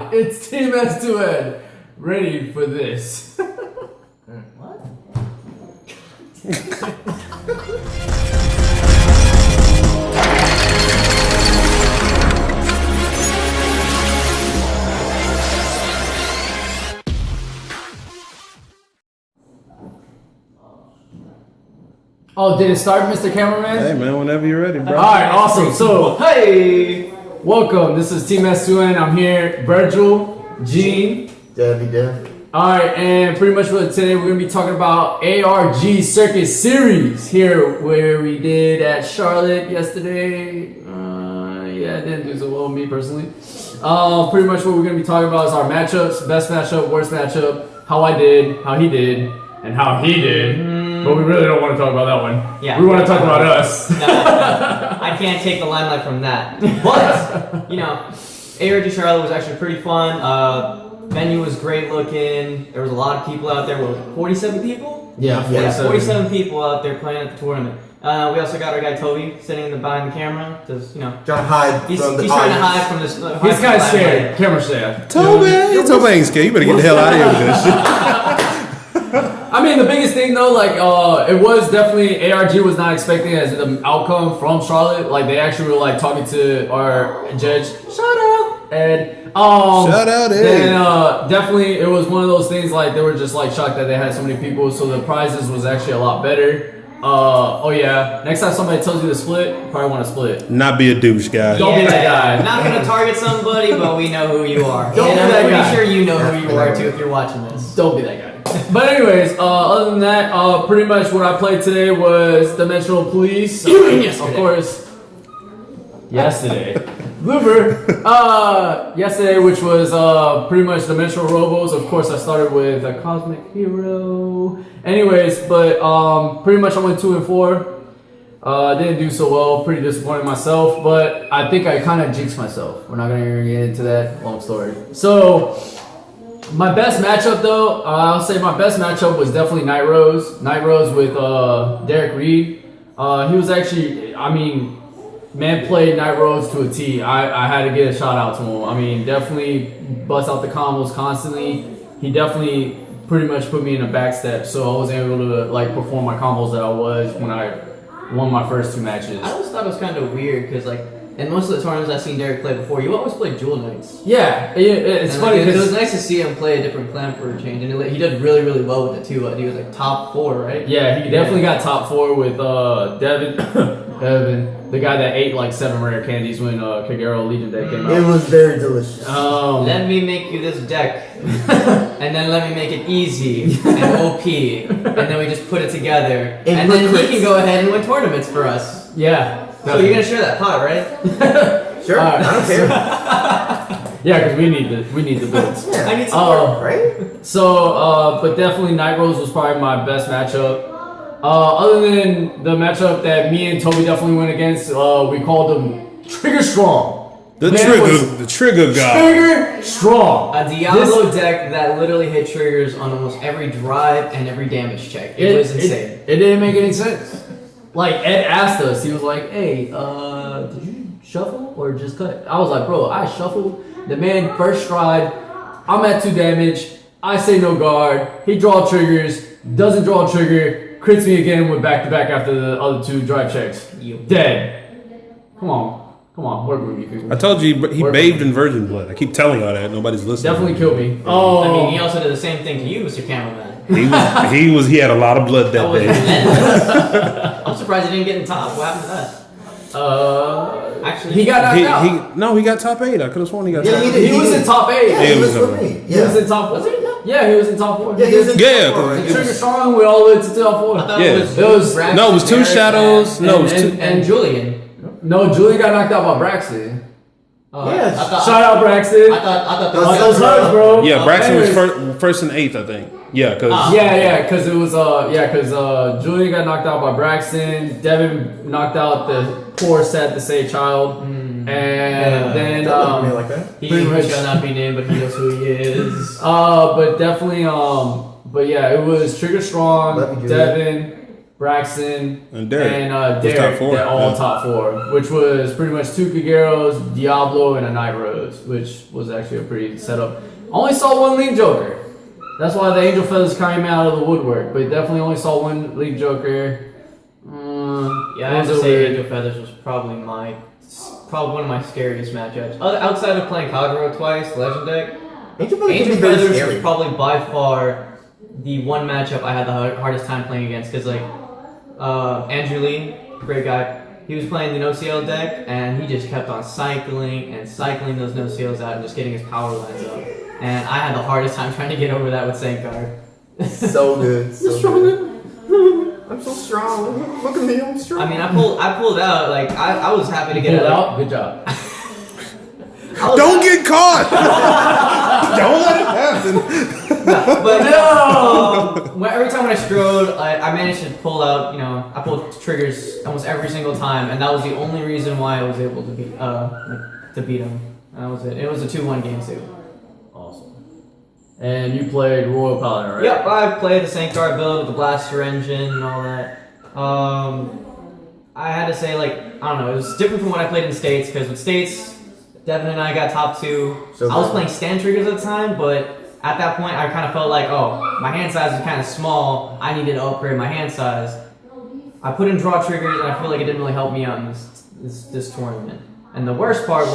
Hi, it's Team S2N. Ready for this. What? Oh, did it start, Mr. Cameraman? Hey man, whenever you're ready, bro. Alright, awesome. So, Hey! welcome. This is Team S2N. I'm here, Virgil, Gene. Debbie. Alright, and pretty much for today, we're going to be talking about ARG Circuit Series here, where we did at Charlotte yesterday. Yeah, I didn't do so well, me personally. Pretty much what we're going to be talking about is our matchups, best matchup, worst matchup, how I did, how he did, and how he did. But we really don't want to talk about that one. Yeah. We want to talk about us. No, I can't take the limelight from that. But, you know, ARG Charlotte was actually pretty fun. Venue was great looking. There was a lot of people out there. 47 people? Yeah, 47 people out there playing at the tournament. We also got our guy Toby sitting behind the camera. Just, you know, Trying to hide he's from the trying to audience. hide from this. He's kind of scared. Camera scared. Toby ain't scared. You better get the hell out of here with this shit. I mean, the biggest thing though, like, it was definitely ARG was not expecting as the outcome from Charlotte. Like, they actually were like talking to our judge. Shout out, Ed. Shout out, Ed. And definitely, it was one of those things. Like, they were just like shocked that they had so many people. So the prizes was actually a lot better. Oh yeah. Next time somebody tells you to split, you probably want to split. Not be a douche, guy. Don't be that guy. Not gonna target somebody, but we know who you are. Don't and be I'm that pretty guy. sure you know who you are too if you're watching this. Don't be that guy. But anyways, other than that, pretty much what I played today was Dimensional Police. Of course. Yesterday. Blooper. Yesterday, which was pretty much Dimensional Robos. Of course, I started with a Cosmic Hero. Anyways, but pretty much I went 2 and 4. Didn't do so well. Pretty disappointed in myself, but I think I kind of jinxed myself. We're not gonna get into that. Long story. So. My best matchup, though, I'll say my best matchup was definitely Night Rose. Night Rose with Derek Reed. He was actually, I mean, man played Night Rose to a T. I had to get a shout out to him. I mean, definitely bust out the combos constantly. He definitely pretty much put me in a backstep, so I wasn't able to like perform my combos that I was when I won my first 2 matches. I always thought it was kind of weird because, like, in most of the tournaments I've seen Derek play before, you always play Jewel Knights. Yeah, it's And, funny like, because it was nice to see him play a different clan for a change, and he did really, really well with it too. He was like top 4, right? yeah, he definitely got top 4 with Devin, Devin, the guy that ate like 7 rare candies when Kagero Legion Deck came out. It was very delicious. Let me make you this deck, and then let me make it easy and OP, and then we just put it together, and then he can go ahead and win tournaments for us. Yeah. So you're gonna share that pot, right? Sure, I don't care. Yeah, because we need the builds. Yeah. I need support, right? So, but definitely Night Rose was probably my best matchup. Other than the matchup that me and Toby definitely went against, we called him Trigger Strong. The trigger guy. Trigger Strong. A Diablo deck that literally hit triggers on almost every drive and every damage check. It was insane. It didn't make any sense. Like, Ed asked us, he was like, hey, did you shuffle or just cut? I was like, bro, I shuffled. The man first stride, I'm at 2 damage, I say no guard, he draw triggers, doesn't draw a trigger, crits me again with back-to-back after the other 2 drive checks. Dead. Come on, work with me, people. I told you he bathed in virgin blood. I keep telling y'all that. Nobody's listening. Definitely killed me. I mean, he also did the same thing to you, Mr. Cameraman. He had a lot of blood that day. I'm surprised he didn't get in top. What happened to that? Actually, he got knocked out. He got top 8. I could have sworn he got top 8. He was in top 8. Yeah, he was with me. He was in top 4. Yeah, he was in top 4. Yeah, he was in top 4. The Trigger Strong went all the way to top 4. It was 2 shadows. And Julian. No, Julian got knocked out by Braxton. Yeah. Shout out Braxton. I thought that Those was hurts, bro. Yeah, Braxton was first and 8th, I think. Yeah, because because it was Julian got knocked out by Braxton. Devin knocked out the poor, sad to say child, and then me like that. He shall not be named, but he knows who he is. but definitely but yeah, it was Trigger Strong, Love you, Devin, Braxton, And Derek. Derek. top four. They're all Yeah. top 4, which was pretty much 2 Kageros, Diablo, and a Night Rose, which was actually a pretty setup. Only saw 1 Link Joker. That's why the Angel Feathers carried me out of the woodwork, but definitely only saw 1 Link Joker. Yeah, I have to say Angel Feathers was probably one of my scariest matchups. Outside of playing Kagero twice, Legend deck, Angel Angel Feathers Feathers scary. was probably by far the one matchup I had the hardest time playing against, because like Andrew Lee, great guy, he was playing the no-CL deck, and he just kept on cycling those no-CLs out and just getting his power lines up. And I had the hardest time trying to get over that with Sankar. So good. So good. I'm so strong. Look at me, I'm strong. I mean, I pulled out, like, I was happy to get Get it out. Good job. Don't get caught! Don't let it happen. But every time when I strode, I managed to pull out, I pulled triggers almost every single time, and that was the only reason why I was able to beat him. That was it. It was a 2-1 game too. Awesome. And you played Royal Paladin, right? Yep, I played the Sankar build with the Blaster engine and all that. I had to say, like, I don't know, it was different from what I played in States, because with States, Devin and I got top 2. So I was playing stand triggers at the time, but at that point I kind of felt like, oh, my hand size is kind of small, I needed to upgrade my hand size. I put in draw triggers, and I feel like it didn't really help me out in this tournament. And the worst part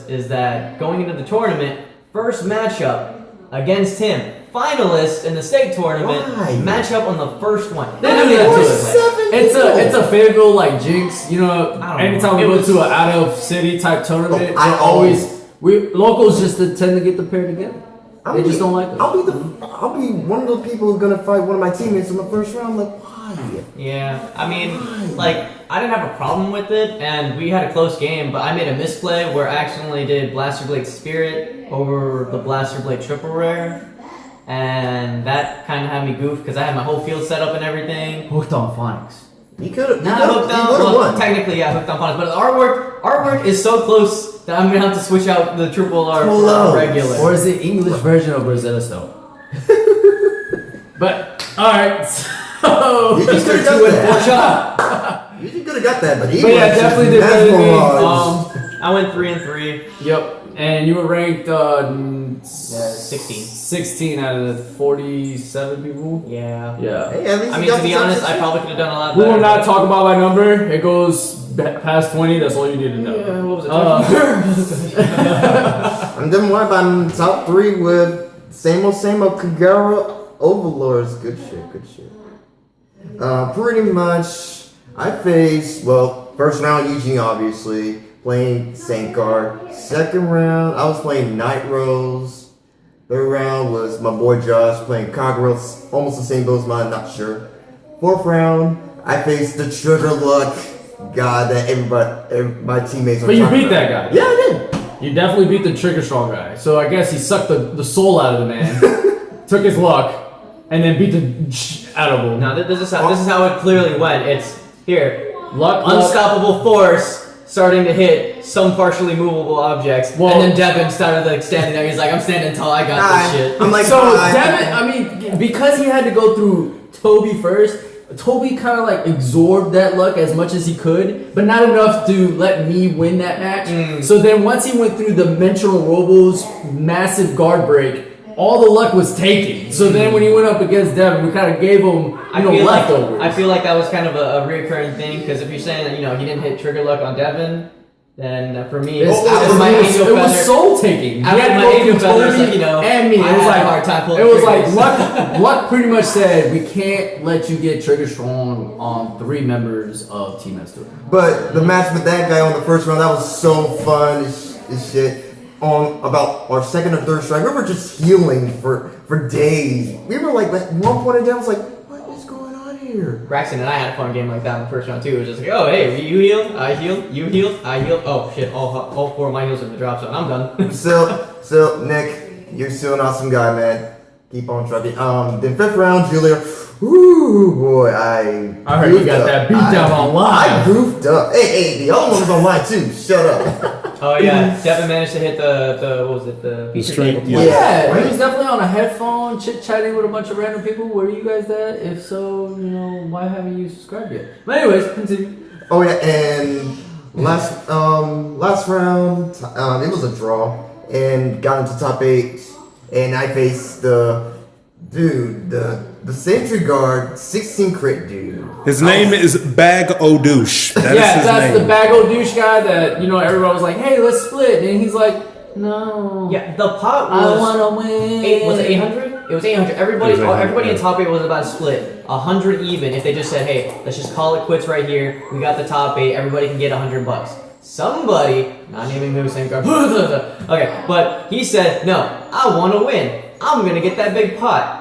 is that going into the tournament, first matchup against him, finalist in the state tournament, Why? matchup on the first one. They do that to us. It's a favorable like jinx, I don't know. anytime we go to an out of city type tournament, locals just tend to get the pair together. They just don't like us. I'll be one of the people who's gonna fight one of my teammates in the first round. Like, why? Yeah, I mean, like, I didn't have a problem with it, and we had a close game, but I made a misplay where I accidentally did Blaster Blade Spirit over the Blaster Blade Triple Rare, and that kind of had me goofed because I had my whole field set up and everything. Hooked on phonics. You could have. Not hooked on, well, technically, yeah, hooked on phonics, but the artwork is so close that I'm gonna have to switch out the Triple R for regular. Or is it English version of Rosetta Stone? But alright, so You just could have got that. You could have got that, but he But yeah, was definitely did better than me. mesmerized. I went 3-3. Yep. And you were ranked 16. 16 out of the 47 people. Yeah. Yeah. Hey, at least I you mean, got to be the honest, top I 16. probably could have done a lot We better. will not talk about my number. It goes past 20. That's all you need to know. Yeah, what was it? I'm done one. I'm top 3 with same old Kagero Overlords. Good shit. Pretty much, I faced, first round Eugene, obviously, playing Sankar. Second round, I was playing Night Rose. Third round was my boy Josh playing Kagero, almost the same build as mine, not sure. Fourth round, I faced the Trigger Luck guy that my teammates. But you beat that guy. Yeah, I did. You definitely beat the Trigger Strong guy. So I guess he sucked the soul out of the man, took his luck, and then beat the out of him. No, this is how it clearly went. It's here. Luck, Unstoppable force starting to hit some partially movable objects. Well- and then Devin started like standing there. He's like, I'm standing tall. I got this shit. I'm like, So "Fine." Devin, I mean, because he had to go through Toby first, Toby kind of like absorbed that luck as much as he could, but not enough to let me win that match. So then once he went through the Mental Robo's massive guard break, all the luck was taken. So then when he went up against Devin, we kind of gave him leftovers. I feel like that was kind of a reoccurring thing, because if you're saying that he didn't hit trigger luck on Devin, then for me, It it was soul taking. He After had to my go angel through feathers, Toby and me. I had a hard time pulling it was triggers. like luck pretty much said we can't let you get trigger strong on 3 members of Team S2N. But the match with that guy on the first round, that was so fun as shit. On about our second or third strike, we were just healing for days. We were like, at one point in time, I was like, what is going on here? Braxton and I had a fun game like that in the first round too. It was just like, oh hey, you healed, I healed, you healed, I healed. Oh shit, all 4 of my heals are in the drop zone. I'm done. So Nick, you're still an awesome guy, man. Keep on trucking. Then 5th round, Julia. Ooh boy, I heard you got that beat down online. I goofed up. Hey, the other one was online too. Shut up. Oh yeah, Devin managed to hit the what was it, the string, table yeah. twice. He was definitely on a headphone, chit-chatting with a bunch of random people. Where are you guys at? If so, why haven't you subscribed yet? But anyways, continue. Oh yeah, and last round, it was a draw, and got into top 8, and I faced the sentry guard 16 crit dude. His name is Bag O'Douche. That is Yeah, his that's name. the bag o' douche guy that everyone was like, "Hey, let's split," and he's like, "No, Yeah, the pot I was want to win." was it 800? It was 800. It was 800, Everybody in yeah. top 8 was about to split 100 even. If they just said, "Hey, let's just call it quits right here. We got the top 8. Everybody can get $100." Somebody, not naming who, same guard. Okay, but he said, "No, I want to win. I'm gonna get that big pot."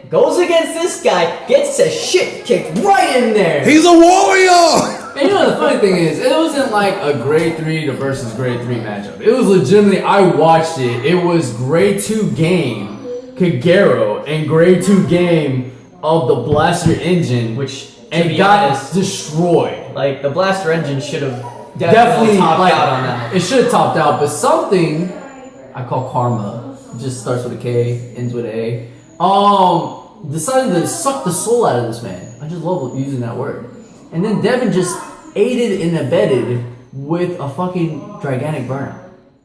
Goes against this guy, gets a shit kicked right in there. He's a warrior. And the funny thing is, it wasn't like a grade 3 versus grade 3 matchup. It was legitimately, I watched it. It was grade 2 game, Kagero, and grade 2 game of the Blaster Engine, Which, to and be got honest, destroyed. like the Blaster Engine should have Definitely topped like, out on that. It should have topped out, but something I call karma, just starts with a K, ends with an A. Decided to suck the soul out of this man. I just love using that word. And then Devin just aided and abetted with a fucking gigantic burnout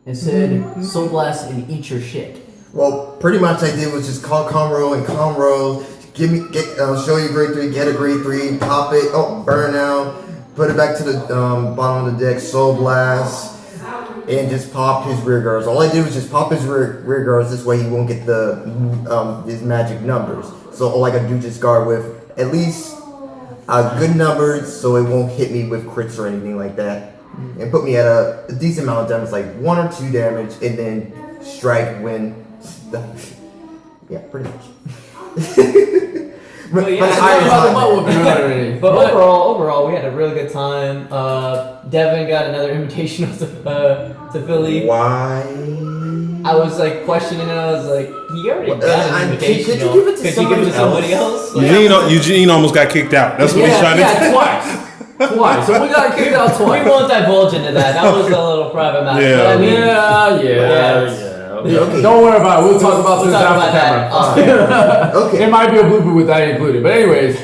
and said, "Soul blast and eat your shit." Well, pretty much I did was just call comro and comro, show you grade 3, get a grade 3, pop it, burn out, put it back to the bottom of the deck, soul blast, and just pop his rear guards. All I did was just pop his rear guards. This way he won't get his magic numbers. So all I gotta do is just guard with at least good numbers, so it won't hit me with crits or anything like that, and put me at a decent amount of damage, like 1 or 2 damage, and then strike when. Yeah, pretty much. Well, yeah, I talked about the butt whooping already. But overall, we had a really good time. Devin got another invitation to Philly. Why? I was like questioning it. I was like, he already got an invitation. Could you give it to Could you give it to somebody else? Like, Eugene almost got kicked out. That's what he's trying to do. Twice. So we got kicked out we twice. won't divulge into that. That was a little private matter. Yeah. But I mean, Yeah. Okay. Don't worry about it. We'll talk about this talk after about camera. that. Okay. There might be a blooper with that included. But anyways,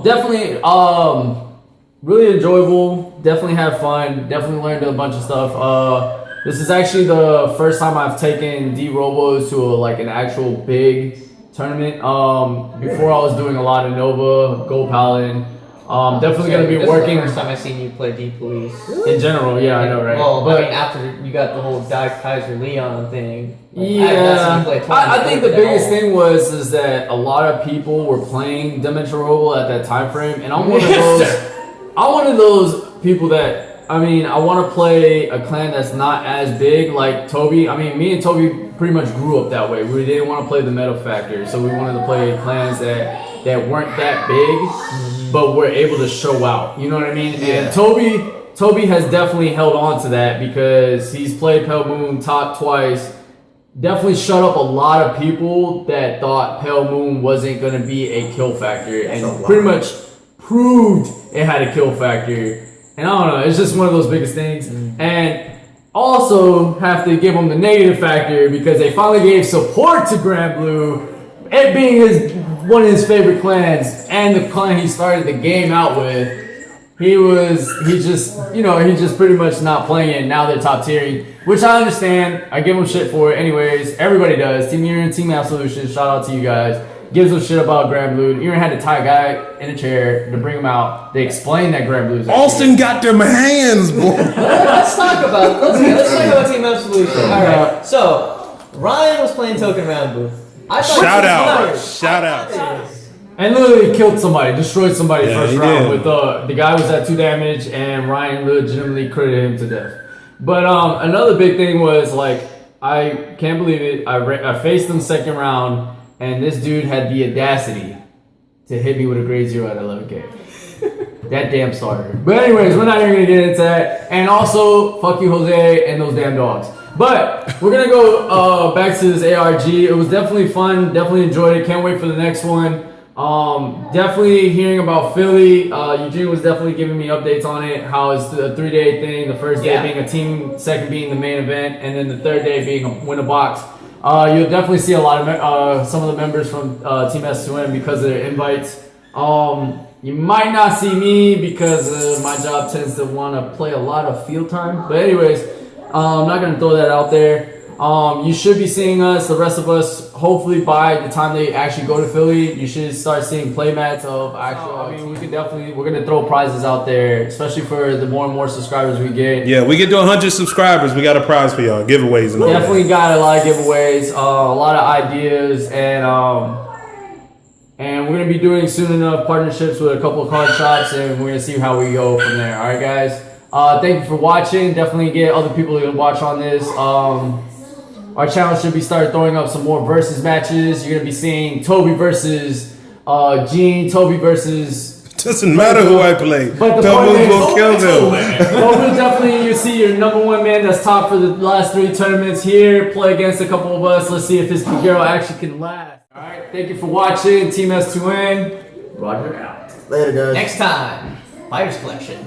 definitely really enjoyable. Definitely had fun. Definitely learned a bunch of stuff. This is actually the first time I've taken D-Robos to an actual big tournament. Before I was doing a lot of Nova, Gold Paladin. Definitely going to be this working is the first time I've seen you play D Police. in general. Yeah, I know, right? Well, But- I mean, after you got the whole Kaiser Leon thing. Like, I haven't seen Yeah, you play a tournament I think the at biggest all. thing was that a lot of people were playing Dimensional Robo at that time frame, and I'm one of those. I'm one of those people that I want to play a clan that's not as big like Toby. I mean, me and Toby pretty much grew up that way. We didn't want to play the meta factor, so we wanted to play clans that weren't that big, but were able to show out. You know what I mean? Yeah. And Toby has definitely held on to that because he's played Pale Moon top twice. Definitely shut up a lot of people that thought Pale Moon wasn't going to be a kill factor, That's a and lot. pretty much proved it had a kill factor. And I don't know, it's just one of those biggest things. And also have to give him the negative factor because they finally gave support to Grand Blue, it being one of his favorite clans and the clan he started the game out with. He's just pretty much not playing it. Now they're top tiering, which I understand. I give them shit for it. Anyways, everybody does. Team Urine, Team Absolution, shout out to you guys. Gives them shit about Grand Blue. Urine had to tie a guy in a chair to bring him out. They explained that Grand Blue's Austin got them hands, boy. Let's talk about Team Absolution. All right. So Ryan was playing Token Round Booth. Shout out. And literally killed somebody, destroyed somebody Yeah, first he round did. with the guy was at 2 damage and Ryan legitimately critted him to death. But another big thing was I can't believe it. I faced him second round and this dude had the audacity to hit me with a grade 0 at 11k. That damn starter. But anyways, we're not even gonna get into that. And also, fuck you, Jose, and those damn dogs. But we're gonna go back to this ARG. It was definitely fun. Definitely enjoyed it. Can't wait for the next one. Definitely hearing about Philly. Eugene was definitely giving me updates on it. How it's the 3-day thing. The first day being a team, second being the main event, and then the third day being a win a box. You'll definitely see a lot of some of the members from Team S2N because of their invites. You might not see me because my job tends to want to play a lot of field time. But anyways, I'm not gonna throw that out there. You should be seeing us, the rest of us, hopefully by the time they actually go to Philly, you should start seeing playmats of actual. I mean, we're gonna throw prizes out there, especially for the more and more subscribers we get. Yeah, we get to 100 subscribers. We got a prize for y'all, giveaways and all Definitely that. got a lot of giveaways, a lot of ideas, and we're gonna be doing soon enough partnerships with a couple of card shops, and we're gonna see how we go from there. All right, guys. Thank you for watching. Definitely get other people to watch on this. Our channel should be started throwing up some more versus matches. You're gonna be seeing Toby versus Gene, Toby versus. Doesn't matter who I play. But the Double point is, will kill them. well, we'll definitely you see your number one man that's top for the last 3 tournaments here. Play against a couple of us. Let's see if this Kagero actually can last. All right, thank you for watching. Team S2N. Roger out. Later, guys. Next time, Fighters Collection.